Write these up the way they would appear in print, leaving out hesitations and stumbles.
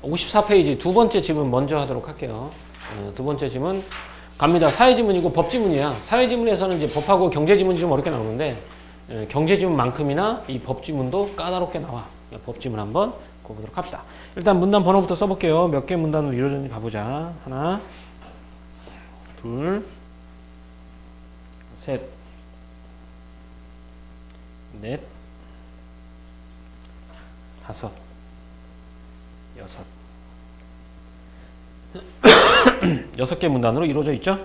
54페이지 두 번째 지문 먼저 하도록 할게요. 두 번째 지문 갑니다. 사회지문이고 법지문이야. 사회지문에서는 이제 법하고 경제지문이 좀 어렵게 나오는데 경제지문만큼이나 이 법지문도 까다롭게 나와. 법지문 한번 보도록 합시다. 일단 문단 번호부터 써볼게요. 몇 개 문단으로 이루어졌는지 가보자. 하나, 둘, 셋, 넷, 다섯, 여섯. 6개 문단으로 이루어져 있죠.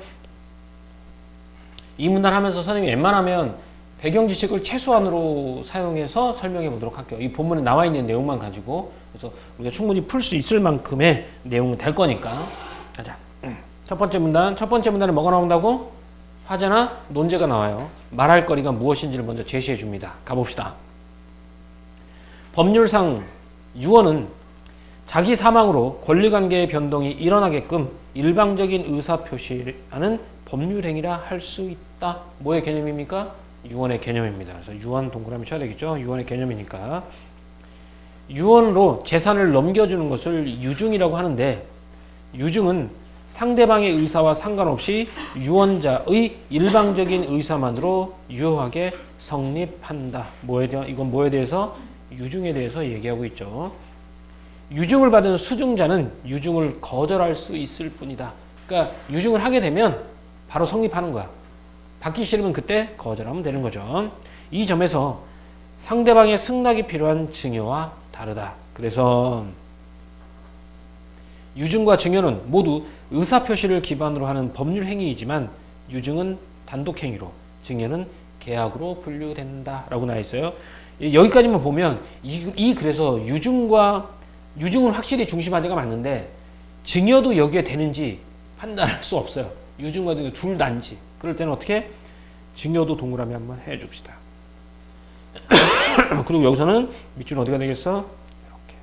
이 문단 하면서 선생님이 웬만하면 배경 지식을 최소한으로 사용해서 설명해 보도록 할게요. 이 본문에 나와 있는 내용만 가지고. 그래서 우리가 충분히 풀 수 있을 만큼의 내용은 될 거니까. 가자. 첫 번째 문단에 뭐가 나온다고? 화제나 논제가 나와요. 말할 거리가 무엇인지를 먼저 제시해 줍니다. 가봅시다. 법률상 유언은 자기 사망으로 권리관계의 변동이 일어나게끔 일방적인 의사표시하는 법률행위라 할 수 있다. 뭐의 개념입니까? 유언의 개념입니다. 그래서 유언 동그라미 쳐야 되겠죠? 유언의 개념이니까. 유언으로 재산을 넘겨주는 것을 유증이라고 하는데, 유증은 상대방의 의사와 상관없이 유언자의 일방적인 의사만으로 유효하게 성립한다. 이건 뭐에 대해서? 유증에 대해서 얘기하고 있죠. 유증을 받은 수증자는 유증을 거절할 수 있을 뿐이다. 그러니까 유증을 하게 되면 바로 성립하는 거야. 받기 싫으면 그때 거절하면 되는 거죠. 이 점에서 상대방의 승낙이 필요한 증여와 다르다. 그래서 유증과 증여는 모두 의사표시를 기반으로 하는 법률 행위이지만 유증은 단독행위로, 증여는 계약으로 분류된다 라고 나와 있어요. 여기까지만 보면 그래서 유증은 확실히 중심화제가 맞는데 증여도 여기에 되는지 판단할 수 없어요. 유증과 증여 둘 다인지. 그럴 때는 어떻게? 증여도 동그라미 한번 해줍시다. 그리고 여기서는 밑줄은 어디가 되겠어? 이렇게.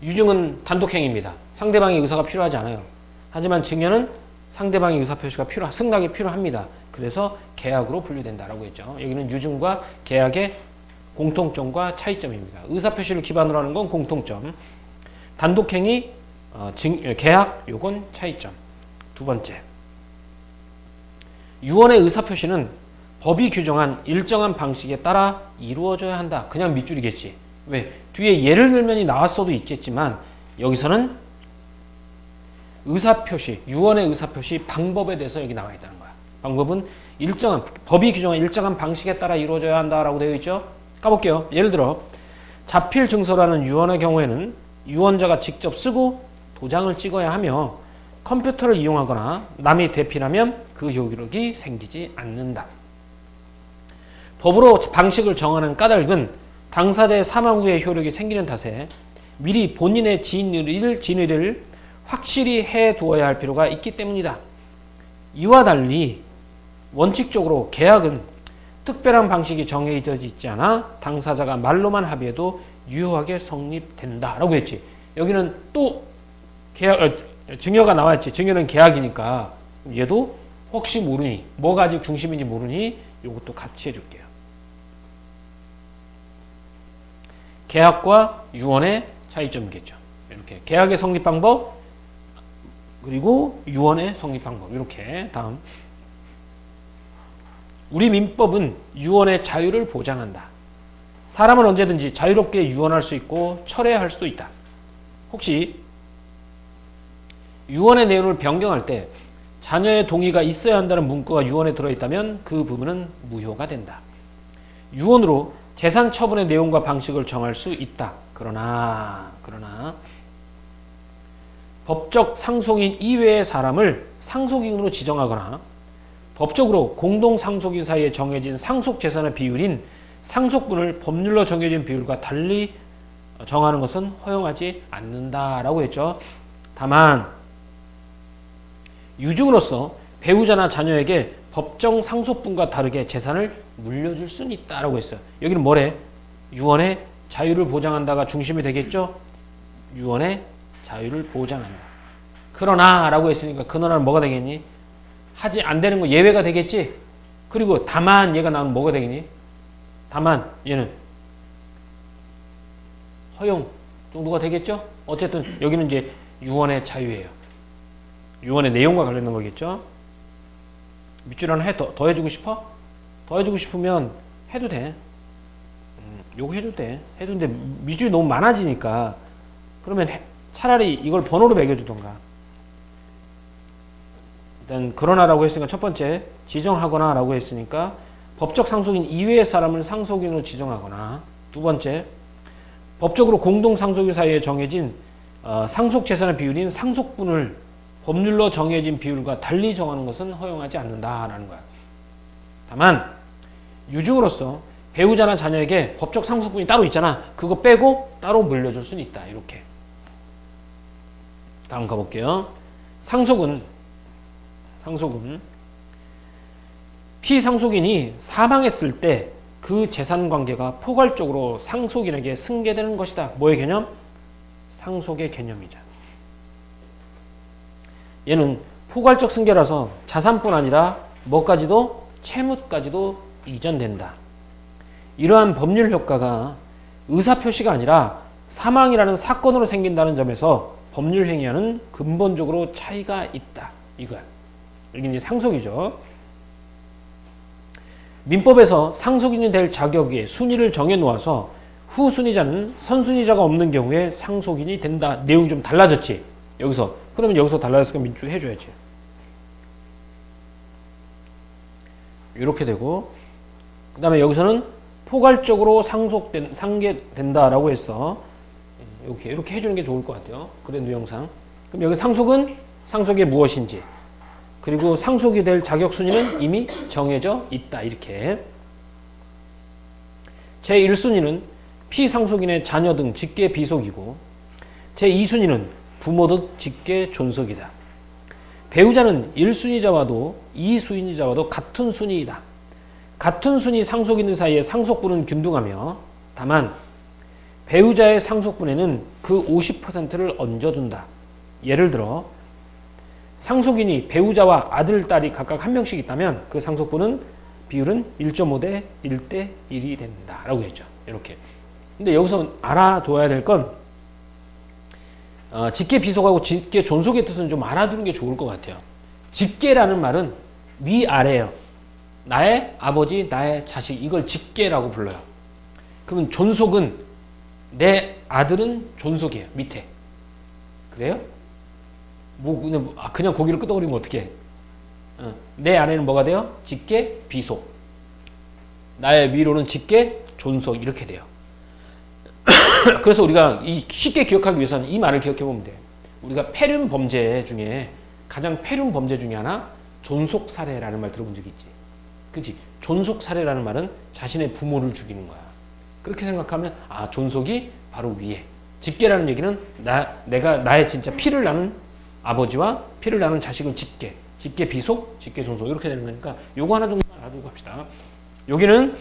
유증은 단독행위입니다. 상대방의 의사가 필요하지 않아요. 하지만 증여는 상대방의 의사표시가 승낙이 필요합니다. 그래서 계약으로 분류된다라고 했죠. 여기는 유증과 계약의 공통점과 차이점입니다. 의사표시를 기반으로 하는 건 공통점. 단독행위, 계약, 요건 차이점. 두 번째. 유언의 의사표시는 법이 규정한 일정한 방식에 따라 이루어져야 한다. 그냥 밑줄이겠지. 왜? 뒤에 예를 들면이 나왔어도 있겠지만 여기서는 의사표시, 유언의 의사표시 방법에 대해서 여기 나와 있다는 거야. 방법은 법이 규정한 일정한 방식에 따라 이루어져야 한다라고 되어 있죠. 까볼게요. 예를 들어 자필 증서라는 유언의 경우에는 유언자가 직접 쓰고 도장을 찍어야 하며 컴퓨터를 이용하거나 남이 대필하면 그 효력이 생기지 않는다. 법으로 방식을 정하는 까닭은 당사자의 사망 후에 효력이 생기는 탓에 미리 본인의 진의를 확실히 해두어야 할 필요가 있기 때문이다. 이와 달리 원칙적으로 계약은 특별한 방식이 정해져 있지 않아 당사자가 말로만 합의해도 유효하게 성립된다 라고 했지. 여기는 또 증여가 나왔지. 증여는 계약이니까 얘도 혹시 모르니 뭐가 아직 중심인지 모르니 이것도 같이 해줄게요. 계약과 유언의 차이점이겠죠. 이렇게 계약의 성립 방법 그리고 유언의 성립 방법 이렇게. 다음 우리 민법은 유언의 자유를 보장한다. 사람은 언제든지 자유롭게 유언할 수 있고 철회할 수도 있다. 혹시 유언의 내용을 변경할 때 자녀의 동의가 있어야 한다는 문구가 유언에 들어있다면 그 부분은 무효가 된다. 유언으로 재산 처분의 내용과 방식을 정할 수 있다. 그러나 법적 상속인 이외의 사람을 상속인으로 지정하거나 법적으로 공동 상속인 사이에 정해진 상속 재산의 비율인 상속분을 법률로 정해진 비율과 달리 정하는 것은 허용하지 않는다라고 했죠. 다만 유증으로서 배우자나 자녀에게 법정 상속분과 다르게 재산을 물려줄 수는 있다라고 했어요. 여기는 뭐래? 유언의 자유를 보장한다가 중심이 되겠죠? 유언의 자유를 보장한다. 그러나 라고 했으니까 그러나는 뭐가 되겠니? 하지 안 되는 거 예외가 되겠지? 그리고 다만 얘가 나오면 뭐가 되겠니? 다만 얘는 정도가 되겠죠? 어쨌든 여기는 이제 유언의 자유예요. 유언의 내용과 관련된 거겠죠? 밑줄 하나 더 해주고 싶어? 더 해주고 싶으면 해도 돼. 요거 해도 돼. 해도 되는데 밑줄이 너무 많아지니까 그러면 차라리 이걸 번호로 매겨주던가. 일단 그러나라고 했으니까 첫 번째 지정하거나 라고 했으니까 법적 상속인 이외의 사람을 상속인으로 지정하거나, 두 번째 법적으로 공동 상속인 사이에 정해진 상속 재산의 비율인 상속분을 법률로 정해진 비율과 달리 정하는 것은 허용하지 않는다라는 거야. 다만 유증으로서 배우자나 자녀에게 법적 상속분이 따로 있잖아. 그거 빼고 따로 물려줄 수는 있다. 이렇게. 다음 가볼게요. 상속은 피상속인이 사망했을 때 그 재산 관계가 포괄적으로 상속인에게 승계되는 것이다. 뭐의 개념? 상속의 개념이죠. 얘는 포괄적 승계라서 자산뿐 아니라 뭐까지도 채무까지도 이전된다. 이러한 법률 효과가 의사표시가 아니라 사망이라는 사건으로 생긴다는 점에서 법률 행위와는 근본적으로 차이가 있다. 이거야. 여기 이제 상속이죠. 민법에서 상속인이 될 자격의 순위를 정해 놓아서 후순위자는 선순위자가 없는 경우에 상속인이 된다. 내용이 좀 달라졌지. 여기서. 그러면 여기서 달라졌으니까 민주 해줘야지. 이렇게 되고, 그 다음에 여기서는 포괄적으로 상계된다라고 해서 이렇게 해주는 게 좋을 것 같아요. 그래 누영상. 그럼 여기 상속이 무엇인지, 그리고 상속이 될 자격 순위는 이미 정해져 있다. 이렇게. 제1순위는 피상속인의 자녀 등 직계 비속이고, 제2순위는 부모 등 직계 존속이다. 배우자는 1순위자와도 2순위자와도 같은 순위이다. 같은 순위 상속인들 사이에 상속분은 균등하며, 다만 배우자의 상속분에는 그 50%를 얹어둔다. 예를 들어 상속인이 배우자와 아들, 딸이 각각 한 명씩 있다면 그 상속분은 비율은 1.5 대 1대 1이 된다 라고 했죠. 이렇게. 근데 여기서 알아둬야 될 건 직계 비속하고 직계 존속의 뜻은 좀 알아두는 게 좋을 것 같아요. 직계라는 말은 위아래예요. 나의 아버지, 나의 자식, 이걸 직계라고 불러요. 그러면 존속은 내 아들은 존속이에요. 밑에. 그래요? 그냥 고기를 끄덕거리면 어떡해. 내 안에는 뭐가 돼요? 직계 비속. 나의 위로는 직계 존속. 이렇게 돼요. 그래서 우리가 쉽게 기억하기 위해서는 이 말을 기억해 보면 돼요. 우리가 폐륜 범죄 중에 가장 폐륜 범죄 중에 하나 존속 살해라는 말 들어본 적 있지. 그치? 존속 살해라는 말은 자신의 부모를 죽이는 거야. 그렇게 생각하면 존속이 바로 위에. 직계라는 얘기는 내가 나의 진짜 피를 나는 아버지와 피를 나는 자식을 직계 비속, 직계 존속 이렇게 되는 거니까 요거 하나 정도 알아두고 갑시다. 여기는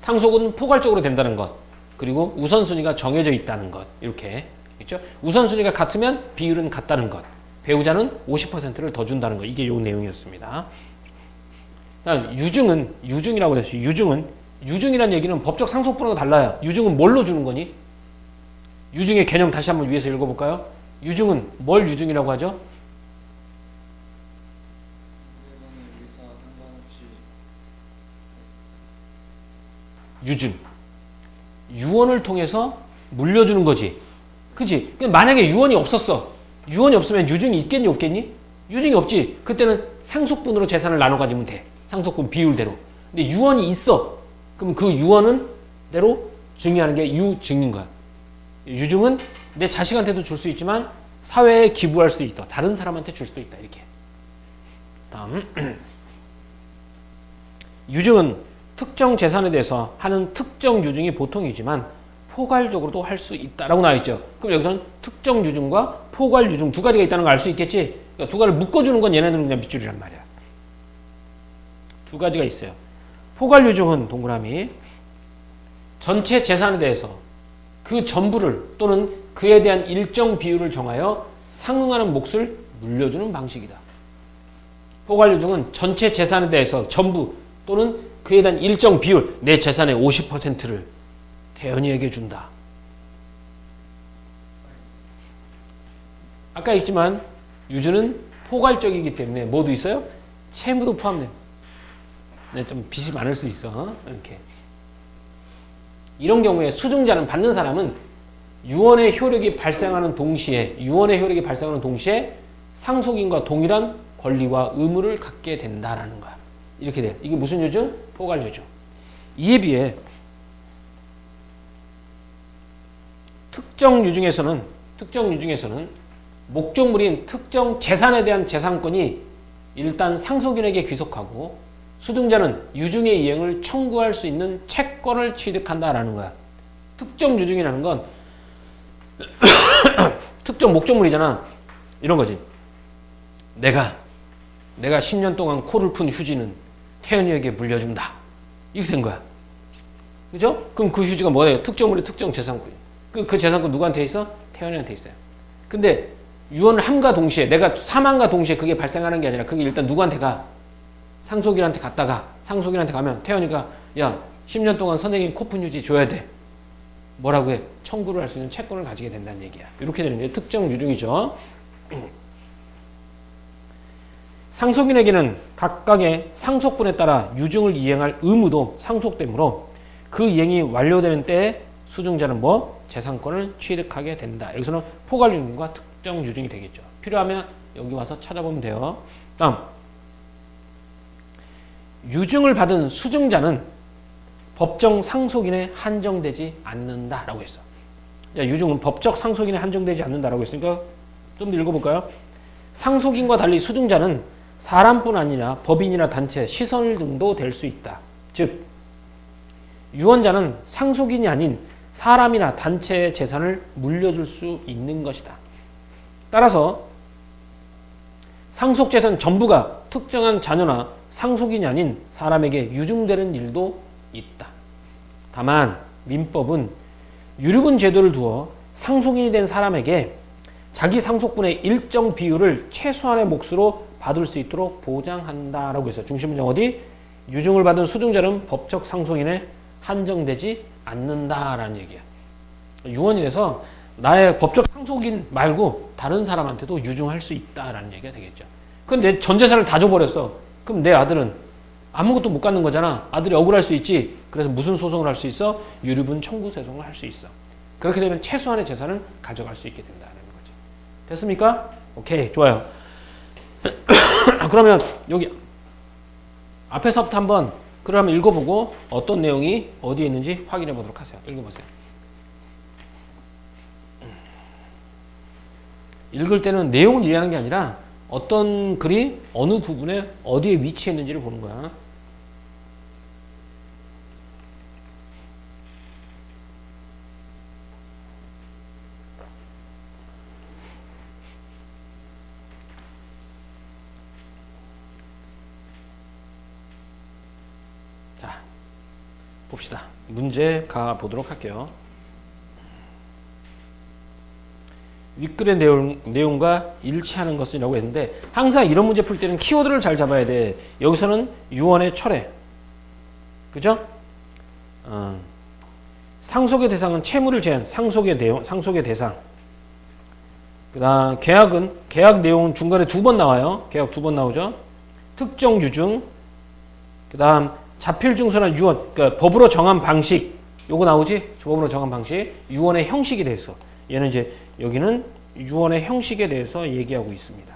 상속은 포괄적으로 된다는 것, 그리고 우선순위가 정해져 있다는 것, 이렇게 있죠. 우선순위가 같으면 비율은 같다는 것, 배우자는 50%를 더 준다는 것, 이게 요 내용이었습니다. 유증이라고 했어요. 유증이라는 얘기는 법적 상속분하고 달라요. 유증은 뭘로 주는 거니? 유증의 개념 다시 한번 위에서 읽어볼까요? 유증은 뭘 유증이라고 하죠? 유증. 유언을 통해서 물려주는 거지. 그치? 만약에 유언이 없었어. 유언이 없으면 유증이 있겠니 없겠니? 유증이 없지. 그때는 상속분으로 재산을 나눠 가지면 돼. 상속분 비율대로. 근데 유언이 있어. 그럼 그 유언은 대로 증여하는 게 유증인 거야. 유증은 내 자식한테도 줄 수 있지만 사회에 기부할 수도 있다. 다른 사람한테 줄 수도 있다. 이렇게. 다음. 유증은 특정 재산에 대해서 하는 특정 유증이 보통이지만 포괄적으로도 할 수 있다라고 나와 있죠. 그럼 여기서는 특정 유증과 포괄 유증 두 가지가 있다는 걸 알 수 있겠지. 그러니까 두 가지를 묶어주는 건 얘네들은 그냥 밑줄이란 말이야. 두 가지가 있어요. 포괄 유증은 동그라미 전체 재산에 대해서 그 전부를 또는 그에 대한 일정 비율을 정하여 상응하는 몫을 물려주는 방식이다. 포괄 유증은 전체 재산에 대해서 전부 또는 그에 대한 일정 비율, 내 재산의 50%를 태연이에게 준다. 아까 있지만 유주는 포괄적이기 때문에 뭐도 있어요? 채무도 포함돼요. 네, 좀 빚이 많을 수 있어. 이렇게. 이런 경우에 수증자는 받는 사람은 유언의 효력이 발생하는 동시에 상속인과 동일한 권리와 의무를 갖게 된다라는 거야. 이렇게 돼요. 이게 무슨 유주? 포괄유주. 이에 비해 특정 유중에서는 목적물인 특정 재산에 대한 재산권이 일단 상속인에게 귀속하고 수증자는 유중의 이행을 청구할 수 있는 채권을 취득한다라는 거야. 특정 유중이라는 건 특정 목적물이잖아. 이런 거지. 내가 10년 동안 코를 푼 휴지는 태연이에게 물려준다. 이렇게 된 거야. 그죠? 그럼 그 휴지가 뭐예요? 특정물의 특정 재산권. 그 재산권 누구한테 있어? 태연이한테 있어요. 근데 유언을 함과 동시에 내가 사망과 동시에 그게 발생하는 게 아니라 그게 일단 누구한테 가? 상속인한테 갔다가 상속인한테 가면 태연이가 야 10년 동안 선생님 코푼 휴지 줘야 돼. 뭐라고 해? 청구를 할 수 있는 채권을 가지게 된다는 얘기야. 이렇게 되는 게 특정 유중이죠. 상속인에게는 각각의 상속분에 따라 유증을 이행할 의무도 상속되므로 그 이행이 완료되는 때에 수증자는 재산권을 취득하게 된다. 여기서는 포괄유증과 특정 유증이 되겠죠. 필요하면 여기 와서 찾아보면 돼요. 다음 유증을 받은 수증자는 법정 상속인에 한정되지 않는다라고 했어. 야, 유증은 법적 상속인에 한정되지 않는다라고 했으니까 좀 더 읽어볼까요? 상속인과 달리 수증자는 사람뿐 아니라 법인이나 단체, 시설 등도 될 수 있다. 즉 유언자는 상속인이 아닌 사람이나 단체의 재산을 물려줄 수 있는 것이다. 따라서 상속재산 전부가 특정한 자녀나 상속인이 아닌 사람에게 유증되는 일도 있다. 다만 민법은 유류분 제도를 두어 상속인이 된 사람에게 자기 상속분의 일정 비율을 최소한의 몫으로 받을 수 있도록 보장한다라고 했어요. 중심문장 어디? 유증을 받은 수증자는 법적 상속인에 한정되지 않는다라는 얘기야. 유언이 돼서 나의 법적 상속인 말고 다른 사람한테도 유증할 수 있다라는 얘기가 되겠죠. 근데 전 재산을 다 줘버렸어. 그럼 내 아들은 아무것도 못 갖는 거잖아. 아들이 억울할 수 있지. 그래서 무슨 소송을 할 수 있어? 유류분 청구 소송을 할 수 있어. 그렇게 되면 최소한의 재산을 가져갈 수 있게 된다는 거죠. 됐습니까? 오케이, 좋아요. 그러면 여기 앞에서부터 한번 글을 한번 읽어보고 어떤 내용이 어디에 있는지 확인해 보도록 하세요. 읽어보세요. 읽을 때는 내용을 이해하는 게 아니라 어떤 글이 어느 부분에 어디에 위치했는지를 보는 거야. 자, 봅시다. 문제 가보도록 할게요. 윗글의 내용과 일치하는 것이라고 했는데 항상 이런 문제 풀 때는 키워드를 잘 잡아야 돼. 여기서는 유언의 철회. 그죠? 상속의 대상은 채무를 제한, 상속의 내용, 상속의 대상. 그 다음 계약 내용은 중간에 2번 나와요. 계약 2번 나오죠. 특정 유증. 그 다음 자필 증서나 유언, 그러니까 법으로 정한 방식. 요거 나오지? 법으로 정한 방식. 유언의 형식에 대해서. 얘는 이제 여기는 유언의 형식에 대해서 얘기하고 있습니다.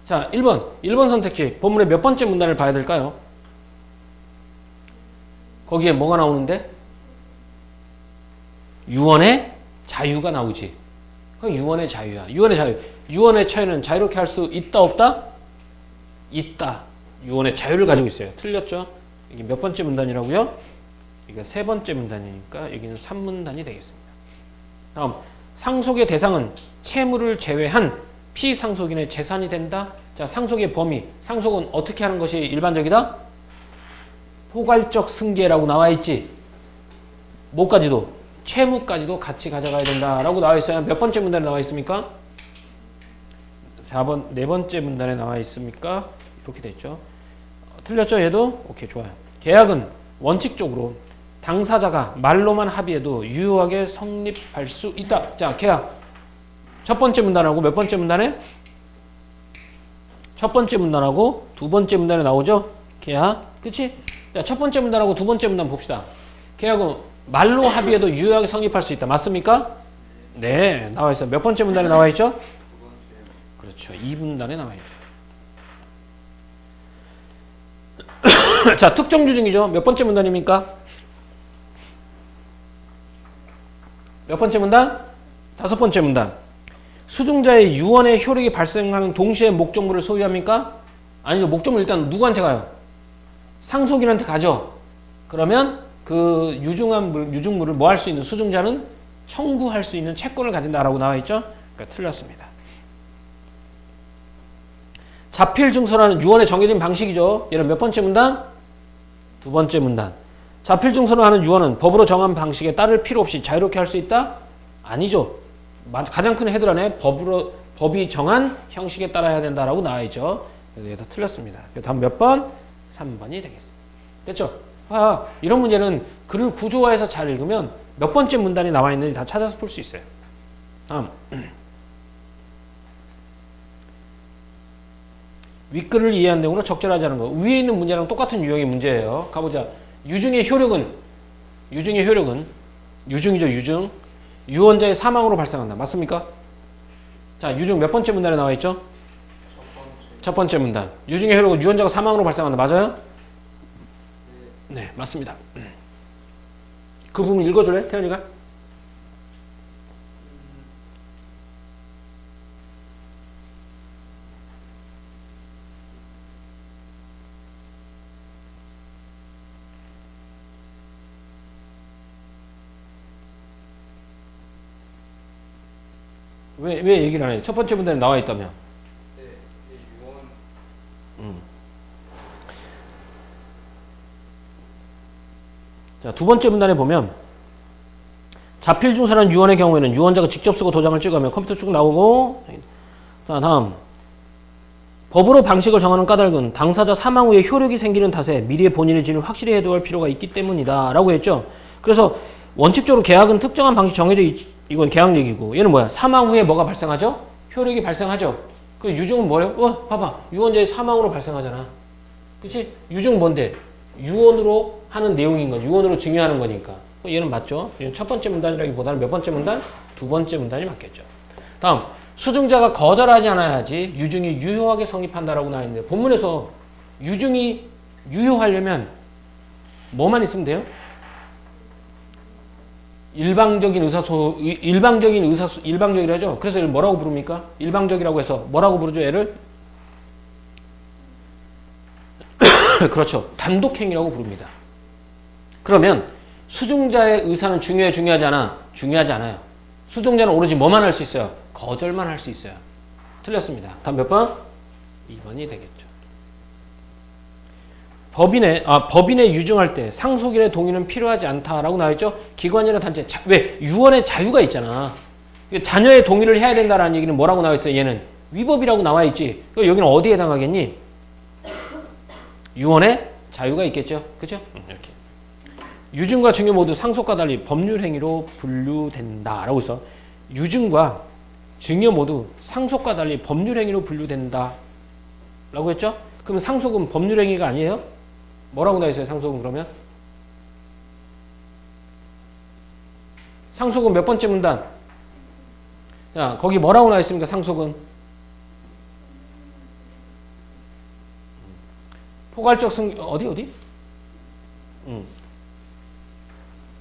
자, 1번 선택지. 본문의 몇 번째 문단을 봐야 될까요? 거기에 뭐가 나오는데? 유언의 자유가 나오지. 그 유언의 자유야. 유언의 자유. 유언의 처해는 자유롭게 할 수 있다, 없다? 있다. 유언의 자유를 가지고 있어요. 틀렸죠? 이게 몇 번째 문단이라고요? 이게 3번째 문단이니까 여기는 3문단이 되겠습니다. 다음, 상속의 대상은 채무를 제외한 피상속인의 재산이 된다. 자, 상속의 범위. 상속은 어떻게 하는 것이 일반적이다? 포괄적 승계라고 나와 있지. 뭐까지도? 채무까지도 같이 가져가야 된다라고 나와 있어요. 몇 번째 문단에 나와 있습니까? 4번째 문단에 나와 있습니까? 이렇게 됐죠. 틀렸죠, 얘도? 오케이, 좋아요. 계약은 원칙적으로 당사자가 말로만 합의해도 유효하게 성립할 수 있다. 자, 계약. 첫 번째 문단하고 몇 번째 문단에? 첫 번째 문단하고 두 번째 문단에 나오죠? 계약. 그치? 자, 첫 번째 문단하고 두 번째 문단 봅시다. 계약은 말로 합의해도 유효하게 성립할 수 있다. 맞습니까? 네, 나와 있어요. 몇 번째 문단에 나와 있죠? 그렇죠. 2분단에 나와 있죠. 자, 특정 주증이죠. 몇 번째 문단입니까? 몇 번째 문단? 다섯 번째 문단. 수증자의 유언의 효력이 발생하는 동시에 목적물을 소유합니까? 아니죠. 목적물 일단 누구한테 가요? 상속인한테 가죠. 그러면 그 유증물을 뭐 할 수 있는 수증자는 청구할 수 있는 채권을 가진다라고 나와 있죠. 그러니까 틀렸습니다. 자필 증서라는 유언에 정해진 방식이죠. 얘는 몇 번째 문단? 두 번째 문단. 자필 증서를 하는 유언은 법으로 정한 방식에 따를 필요 없이 자유롭게 할 수 있다? 아니죠. 가장 큰 헤드 안에 법이 정한 형식에 따라야 된다라고 나와 있죠. 그래서 얘도 틀렸습니다. 다음 몇 번? 3번이 되겠습니다. 됐죠? 이런 문제는 글을 구조화해서 잘 읽으면 몇 번째 문단이 나와 있는지 다 찾아서 풀 수 있어요. 다음. 윗글을 이해한 내용으로 적절하지 않은 거. 위에 있는 문제랑 똑같은 유형의 문제예요. 가보자. 유증의 효력은 유증이죠. 유증. 유언자의 사망으로 발생한다. 맞습니까? 자, 유증 몇 번째 문단에 나와 있죠? 첫 번째 문단. 유증의 효력은 유언자가 사망으로 발생한다. 맞아요? 네, 맞습니다. 그 부분 읽어줄래? 태연이가? 왜 얘기를 안 해? 첫 번째 문단에 나와 있다며? 네, 유언. 자, 두 번째 문단에 보면 자필 증서라는 유언의 경우에는 유언자가 직접 쓰고 도장을 찍으면 컴퓨터 쭉 나오고. 자, 다음. 법으로 방식을 정하는 까닭은 당사자 사망 후에 효력이 생기는 탓에 미리의 본인의 진을 확실히 해둬야 할 필요가 있기 때문이다 라고 했죠. 그래서 원칙적으로 계약은 특정한 방식 정해져 이건 계약 얘기고, 얘는 뭐야? 사망 후에 뭐가 발생하죠? 효력이 발생하죠. 그 유증은 뭐예요? 봐봐. 유언자의 사망으로 발생하잖아. 그치? 유증 뭔데? 유언으로 하는 내용인 건 유언으로 증여하는 거니까. 얘는 맞죠? 얘는 첫 번째 문단이라기보다는 몇 번째 문단? 두 번째 문단이 맞겠죠. 다음. 수증자가 거절하지 않아야지 유증이 유효하게 성립한다라고 나와 있는데, 본문에서 유증이 유효하려면 뭐만 있으면 돼요? 일방적이라죠. 그래서 얘를 뭐라고 부릅니까? 일방적이라고 해서 뭐라고 부르죠? 얘를 그렇죠. 단독행위라고 부릅니다. 그러면 수증자의 의사는 중요하지 않아? 중요하지 않아요. 수증자는 오로지 뭐만 할 수 있어요? 거절만 할 수 있어요. 틀렸습니다. 다음 몇 번? 2번이 되겠죠. 법인의 유증할 때 상속인의 동의는 필요하지 않다라고 나와있죠. 기관이나 단체. 왜? 유언의 자유가 있잖아. 자녀의 동의를 해야 된다라는 얘기는 뭐라고 나와있어요? 얘는 위법이라고 나와있지. 여기는 어디에 해당하겠니? 유언의 자유가 있겠죠. 그죠? 이렇게. 유증과 증여 모두 상속과 달리 법률 행위로 분류된다라고 해서 유증과 증여 모두 상속과 달리 법률 행위로 분류된다 라고 했죠? 그럼 상속은 법률 행위가 아니에요? 뭐라고 나와 있어요? 상속은 그러면? 상속은 몇 번째 문단? 자, 거기 뭐라고 나와 있습니까? 상속은 포괄적 승 어디?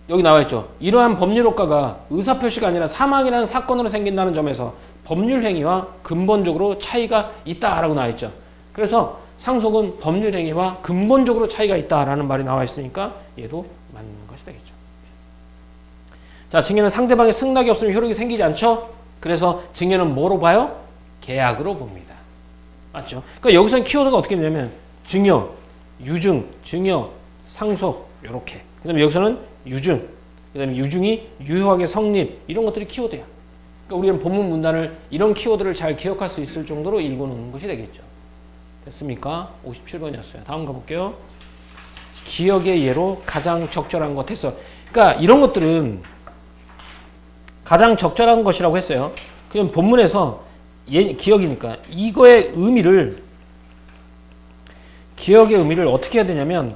여기 나와 있죠. 이러한 법률 효과가 의사표시가 아니라 사망이라는 사건으로 생긴다는 점에서 법률 행위와 근본적으로 차이가 있다라고 나와 있죠. 그래서 상속은 법률 행위와 근본적으로 차이가 있다라는 말이 나와 있으니까 얘도 맞는 것이 되겠죠. 자, 증여는 상대방의 승낙이 없으면 효력이 생기지 않죠. 그래서 증여는 뭐로 봐요? 계약으로 봅니다. 맞죠? 그러니까 여기서는 키워드가 어떻게 되냐면 증여, 유증, 증여, 상속 이렇게. 그다음에 여기서는 유증, 그다음에 유증이 유효하게 성립 이런 것들이 키워드야. 그러니까 우리는 본문 문단을 이런 키워드를 잘 기억할 수 있을 정도로 읽어놓는 것이 되겠죠. 됐습니까? 57번이었어요. 다음 가볼게요. 기억의 예로 가장 적절한 것 했어. 그러니까 이런 것들은 가장 적절한 것이라고 했어요. 그냥 본문에서 기억이니까 이거의 의미를 기억의 의미를 어떻게 해야 되냐면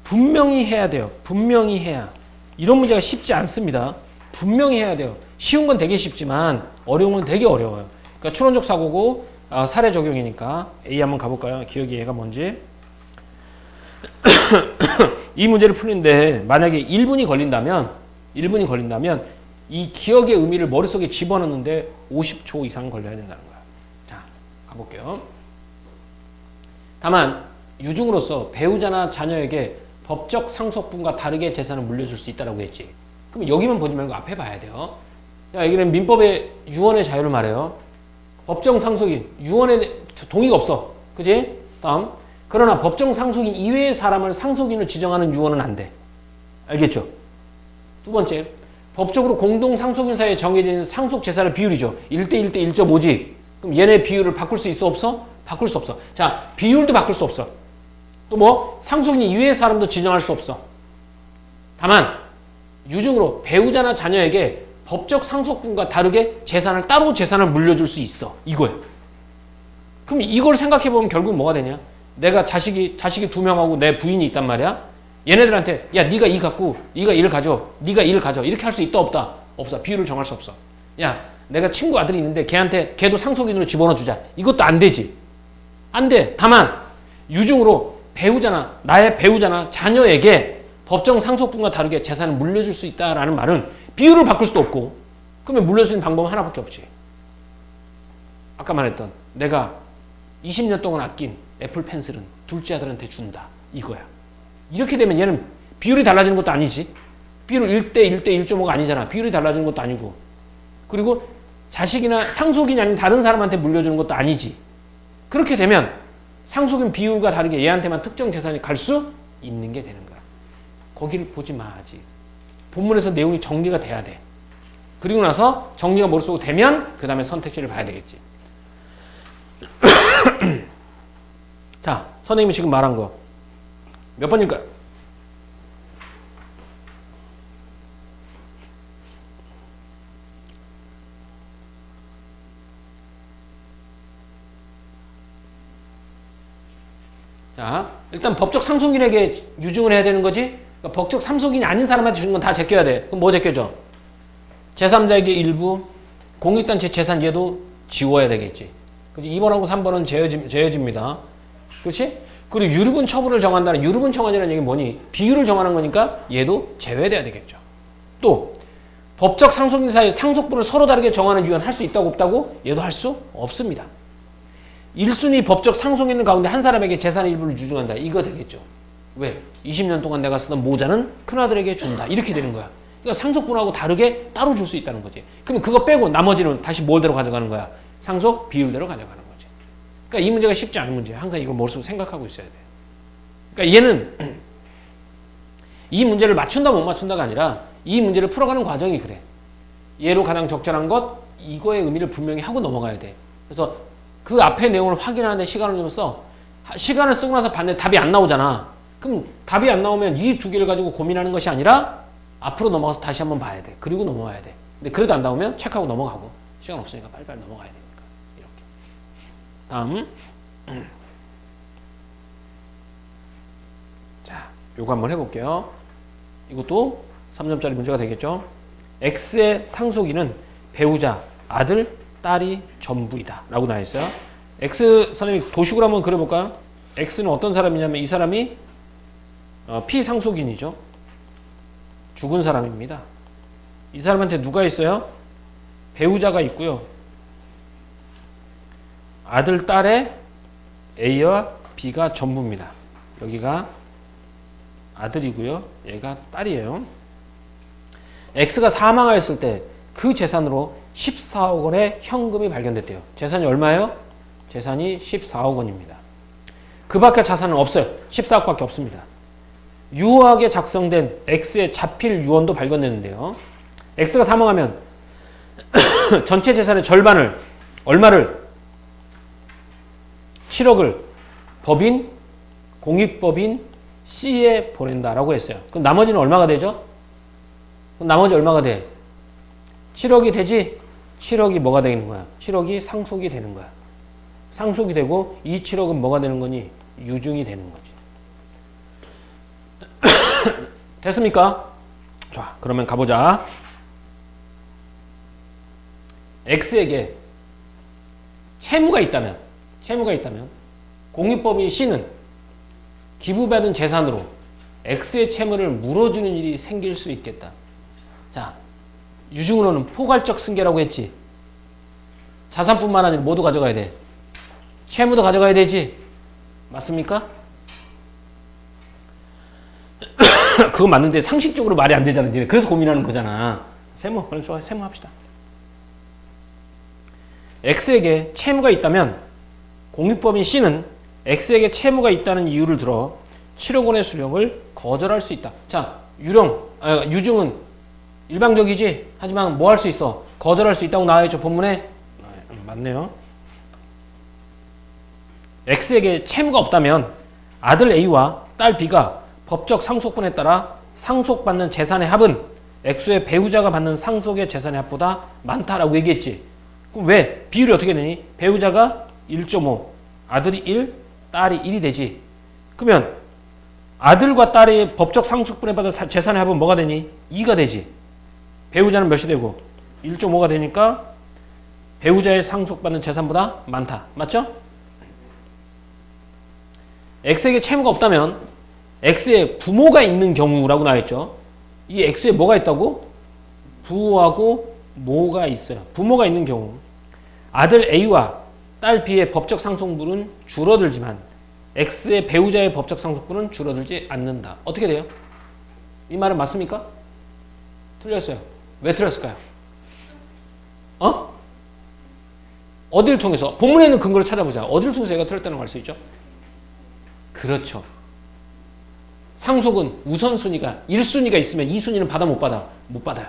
분명히 해야 돼요. 분명히 해야. 이런 문제가 쉽지 않습니다. 분명히 해야 돼요. 쉬운 건 되게 쉽지만 어려운 건 되게 어려워요. 그러니까 추론적 사고고 사례 적용이니까 A 한번 가볼까요? 기억의 예가 뭔지. 이 문제를 풀는데 만약에 1분이 걸린다면 이 기억의 의미를 머릿속에 집어넣는데 50초 이상 걸려야 된다는 거야. 자, 가볼게요. 다만 유증으로서 배우자나 자녀에게 법적 상속분과 다르게 재산을 물려줄 수 있다고 했지. 그럼 여기만 보지 말고 앞에 봐야 돼요. 자, 여기는 민법의 유언의 자유를 말해요. 법정 상속인, 유언에 동의가 없어. 그지? 다음. 그러나 법정 상속인 이외의 사람을 상속인으로 지정하는 유언은 안 돼. 알겠죠? 두 번째, 법적으로 공동 상속인 사이에 정해진 상속 재산의 비율이죠. 1대1 대 1.5지. 그럼 얘네 비율을 바꿀 수 있어 없어? 바꿀 수 없어. 자, 비율도 바꿀 수 없어. 또 뭐? 상속인 이외의 사람도 지정할 수 없어. 다만 유증으로 배우자나 자녀에게 법적 상속분과 다르게 따로 재산을 물려줄 수 있어. 이거예요. 그럼 이걸 생각해보면 결국 뭐가 되냐? 내가 자식이 2명하고 내 부인이 있단 말이야. 얘네들한테 야 네가 이 갖고 네가 이를 가져. 네가 이를 가져. 이렇게 할 수 있다 없다? 없어. 비율을 정할 수 없어. 야 내가 친구 아들이 있는데 걔도 상속인으로 집어넣어주자. 이것도 안 되지. 안 돼. 다만 유증으로 나의 배우자나 자녀에게 법정 상속분과 다르게 재산을 물려줄 수 있다라는 말은 비율을 바꿀 수도 없고 그러면 물려줄 수 있는 방법은 하나밖에 없지. 아까 말했던 내가 20년 동안 아낀 애플 펜슬은 둘째 아들한테 준다. 이거야. 이렇게 되면 얘는 비율이 달라지는 것도 아니지. 비율 1대 1대 1.5가 아니잖아. 비율이 달라지는 것도 아니고. 그리고 자식이나 상속인이 아닌 다른 사람한테 물려주는 것도 아니지. 그렇게 되면 상속인 비율과 다르게 얘한테만 특정 재산이 갈 수 있는 게 되는 거야. 거기를 보지 마. 아직. 본문에서 내용이 정리가 돼야 돼. 그리고 나서 정리가 머릿속으로 되면 그 다음에 선택지를 봐야 되겠지. 자, 선생님이 지금 말한 거 몇 번일까요? 자, 일단 법적 상속인에게 유증을 해야 되는 거지. 그러니까 법적 상속인이 아닌 사람한테 주는 건 다 제껴야 돼. 그럼 뭐 제껴져? 제3자에게 일부, 공익단체 재산 얘도 지워야 되겠지. 그치? 2번하고 3번은 제어집니다. 그렇지? 그리고 유류분 처분을 정한다는 유류분 처분이라는 얘기는 뭐니? 비율을 정하는 거니까 얘도 제외돼야 되겠죠. 또 법적 상속인 사이 상속분을 서로 다르게 정하는 유언 할 수 있다고 없다고? 얘도 할 수 없습니다. 1순위 법적 상속인 가운데 한 사람에게 재산의 일부를 유증한다. 이거 되겠죠. 왜? 20년 동안 내가 쓰던 모자는 큰아들에게 준다. 이렇게 되는 거야. 그러니까 상속분하고 다르게 따로 줄 수 있다는 거지. 그럼 그거 빼고 나머지는 다시 뭘대로 가져가는 거야? 상속 비율대로 가져가는 거지. 그러니까 이 문제가 쉽지 않은 문제야. 항상 이걸 머릿속으로 생각하고 있어야 돼. 그러니까 얘는 이 문제를 맞춘다 못 맞춘다가 아니라 이 문제를 풀어가는 과정이 그래. 얘로 가장 적절한 것 이거의 의미를 분명히 하고 넘어가야 돼. 그래서 그 앞에 내용을 확인하는데 시간을 좀 써. 시간을 쓰고 나서 봤는데 답이 안 나오잖아. 그럼 답이 안 나오면 이 두 개를 가지고 고민하는 것이 아니라 앞으로 넘어가서 다시 한번 봐야 돼. 그리고 넘어가야 돼. 근데 그래도 안 나오면 체크하고 넘어가고 시간 없으니까 빨리빨리 넘어가야 되니까. 이렇게. 다음. 자, 요거 한번 해볼게요. 이것도 3점짜리 문제가 되겠죠. X의 상속인은 배우자, 아들, 딸이 전부이다 라고 나와 있어요. X 선생님이 도식으로 한번 그려볼까요? X는 어떤 사람이냐면 이 사람이 피상속인이죠. 죽은 사람입니다. 이 사람한테 누가 있어요? 배우자가 있고요. 아들, 딸의 A와 B가 전부입니다. 여기가 아들이고요. 얘가 딸이에요. X가 사망하였을 때 그 재산으로 14억 원의 현금이 발견됐대요. 재산이 얼마예요? 재산이 14억 원입니다. 그 밖에 자산은 없어요. 14억밖에 없습니다. 유효하게 작성된 X의 자필 유언도 발견됐는데요. X가 사망하면 전체 재산의 절반을 얼마를 7억을 법인, 공익법인 C에 보낸다라고 했어요. 그럼 나머지는 얼마가 되죠? 그럼 나머지 얼마가 돼? 7억이 되지? 7억이 뭐가 되는 거야? 7억이 상속이 되는 거야. 상속이 되고 이 7억은 뭐가 되는 거니? 유증이 되는 거지. 됐습니까? 자, 그러면 가보자. X에게 채무가 있다면 공유법인 C는 기부받은 재산으로 X의 채무를 물어주는 일이 생길 수 있겠다. 자, 유증으로는 포괄적 승계라고 했지. 자산뿐만 아니라 모두 가져가야 돼. 채무도 가져가야 되지. 맞습니까? 그거 맞는데 상식적으로 말이 안 되잖아. 니네 그래서 고민하는 거잖아. 세무, 그럼 좋아요. 세무 합시다. X에게 채무가 있다면 공유법인 C는 X에게 채무가 있다는 이유를 들어 7억 원의 수령을 거절할 수 있다. 자, 유증은 일방적이지? 하지만 뭐 할 수 있어? 거절할 수 있다고 나와있죠, 본문에? 맞네요. X에게 채무가 없다면 아들 A와 딸 B가 법적 상속분에 따라 상속받는 재산의 합은 X의 배우자가 받는 상속의 재산의 합보다 많다라고 얘기했지. 그럼 왜? 비율이 어떻게 되니? 배우자가 1.5, 아들이 1, 딸이 1이 되지. 그러면 아들과 딸의 법적 상속분에 받은 재산의 합은 뭐가 되니? 2가 되지. 배우자는 몇이 되고? 1.5가 되니까 배우자의 상속받는 재산보다 많다. 맞죠? X에게 채무가 없다면 X에 부모가 있는 경우라고 나와있죠. 이 X에 뭐가 있다고? 부하고 모가 있어요. 부모가 있는 경우 아들 A와 딸 B의 법적 상속분은 줄어들지만 X의 배우자의 법적 상속분은 줄어들지 않는다. 어떻게 돼요? 이 말은 맞습니까? 틀렸어요. 왜 틀렸을까요? 어디를 통해서? 본문에 있는 근거를 찾아보자. 어디를 통해서 얘가 틀렸다는 걸 알 수 있죠? 그렇죠. 상속은 우선순위가 1순위가 있으면 2순위는 받아 못 받아? 못 받아요.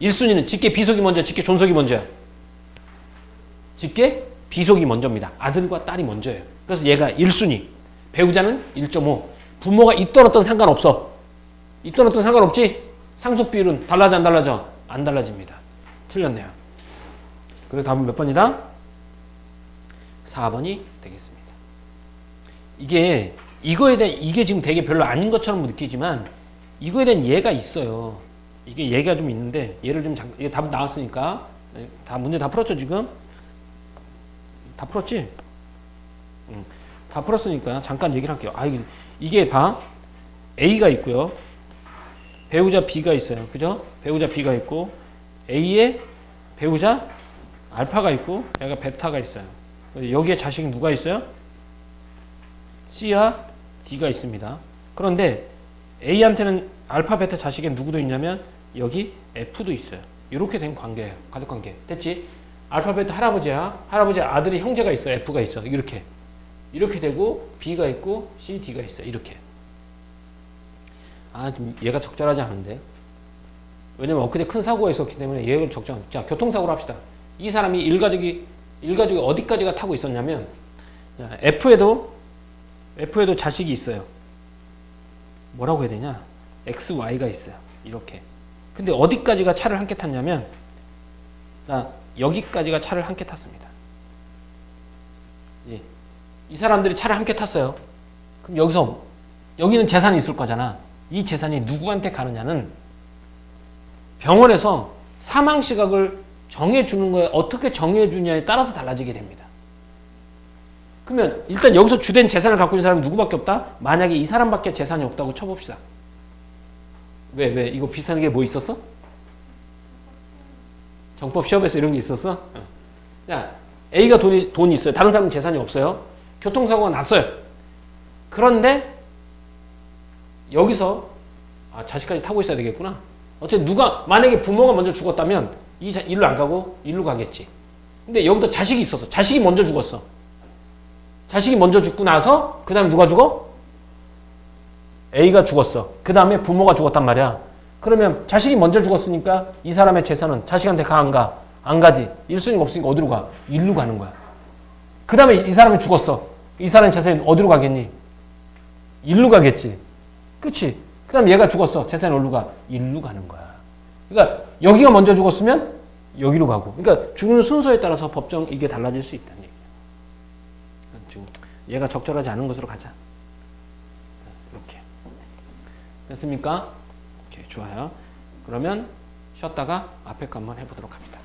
1순위는 직계 비속이 먼저, 직계 존속이 먼저야. 직계 비속이 먼저입니다. 아들과 딸이 먼저예요. 그래서 얘가 1순위, 배우자는 1.5. 부모가 있던 어떤 상관없어. 있던 어떤 상관없지? 상속 비율은 달라져 안 달라져? 안 달라집니다. 틀렸네요. 그래서 답은 몇 번이다? 4번이 되겠습니다. 이거에 대한, 이게 지금 되게 별로 아닌 것처럼 느끼지만 이거에 대한 예가 있어요. 이게 예가 좀 있는데 예를 좀 이게 답 나왔으니까 다 문제 다 풀었죠 지금? 다 풀었지? 다 풀었으니까 잠깐 얘기를 할게요. 이게 봐. A가 있고요. 배우자 B가 있어요. 그죠? 배우자 B가 있고 A의 배우자 알파가 있고 얘가 베타가 있어요. 여기에 자식이 누가 있어요? C와 D가 있습니다. 그런데 A한테는 알파, 베타 자식에 누구도 있냐면 여기 F도 있어요. 이렇게 된 관계예요. 가족관계. 됐지? 알파, 베타 할아버지야. 할아버지 아들이 형제가 있어요. F가 있어. 이렇게. 이렇게 되고 B가 있고 C, D가 있어요. 이렇게. 좀 얘가 적절하지 않은데. 왜냐면 엊그제 큰 사고가 있었기 때문에 얘를 자, 교통사고를 합시다. 이 사람이 일가족이 어디까지가 타고 있었냐면 자, F에도 자식이 있어요. 뭐라고 해야 되냐? X, Y가 있어요. 이렇게. 근데 어디까지가 차를 함께 탔냐면 자, 여기까지가 차를 함께 탔습니다. 이 사람들이 차를 함께 탔어요. 그럼 여기는 재산이 있을 거잖아. 이 재산이 누구한테 가느냐는 병원에서 사망 시각을 정해주는 거에 어떻게 정해주냐에 따라서 달라지게 됩니다. 그러면 일단 여기서 주된 재산을 갖고 있는 사람이 누구밖에 없다? 만약에 이 사람밖에 재산이 없다고 쳐봅시다. 왜? 이거 비슷한 게 뭐 있었어? 정법 시험에서 이런 게 있었어? 자, A가 돈이 있어요. 다른 사람은 재산이 없어요. 교통사고가 났어요. 그런데 여기서 자식까지 타고 있어야 되겠구나. 어쨌든 만약에 부모가 먼저 죽었다면 일로 안 가고 일로 가겠지. 근데 여기도 자식이 있었어. 자식이 먼저 죽었어. 자식이 먼저 죽고 나서 그 다음에 누가 죽어? A가 죽었어. 그 다음에 부모가 죽었단 말이야. 그러면 자식이 먼저 죽었으니까 이 사람의 재산은 자식한테 가 안 가? 안 가지. 1순위가 없으니까 어디로 가? 일로 가는 거야. 그 다음에 이 사람이 죽었어. 이 사람의 재산이 어디로 가겠니? 일로 가겠지. 그치? 그 다음에 얘가 죽었어. 재산이 어디로 가? 일로 가는 거야. 그러니까 여기가 먼저 죽었으면 여기로 가고. 그러니까 죽는 순서에 따라서 법정 이게 달라질 수 있다는 얘기예요. 지금 얘가 적절하지 않은 것으로 가자. 이렇게. 됐습니까? 오케이, 좋아요. 그러면 쉬었다가 앞에 거 한번 해보도록 합니다.